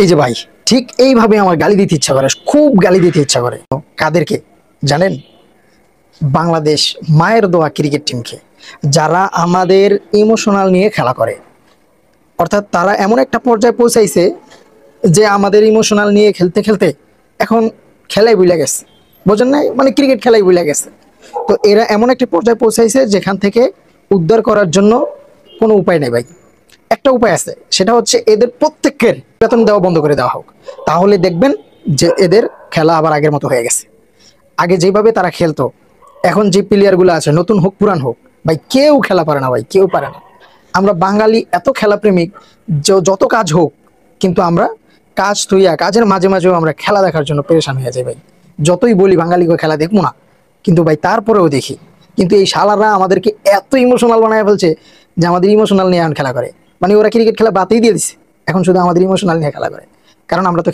এই যে ভাই, ঠিক এইভাবে আমার গালি দিতে ইচ্ছা করে, খুব গালি দিতে ইচ্ছা করে। কাদেরকে জানেন? বাংলাদেশ মায়ের দোয়া ক্রিকেট টিমকে, যারা আমাদের ইমোশনাল নিয়ে খেলা করে। অর্থাৎ তারা এমন একটা পর্যায়ে পৌঁছাইছে যে আমাদের ইমোশনাল নিয়ে খেলতে খেলতে এখন খেলাই ভুলে গেছে। বোঝেন নাই? মানে ক্রিকেট খেলাই ভুলে গেছে। তো এরা এমন একটা পর্যায়ে পৌঁছাইছে যেখান থেকে উদ্ধার করার জন্য কোনো উপায় নেই ভাই। একটা উপায় আছে, সেটা হচ্ছে এদের প্রত্যেকের বেতন দেওয়া বন্ধ করে দেওয়া হোক। তাহলে দেখবেন যে এদের খেলা আবার আগের মতো হয়ে গেছে। আগে যেভাবে তারা খেলতো, এখন যে প্লেয়ারগুলো আছে, নতুন হোক পুরান হোক, ভাই কেউ খেলা পারে না, ভাই কেউ পারে না। আমরা বাঙালি এত খেলাপ্রেমিক, যত কাজ হোক, কিন্তু আমরা কাজ থুইয়া কাজের মাঝে মাঝেও আমরা খেলা দেখার জন্য পেরেশান হয়ে যাই ভাই। যতই বলি বাঙালিকে খেলা দেখবো না, কিন্তু ভাই তারপরেও দেখি। কিন্তু এই শালারা আমাদেরকে এত ইমোশনাল বানায় ফেলছে যে আমাদের ইমোশনাল নিয়ে এখন খেলা করে। মানে ওরা ক্রিকেট খেলা বাতিই দিয়ে দিছে, এখন শুধু আমাদের ইমোশনাল নিয়ে খেলা করে। কারণ আমরা তো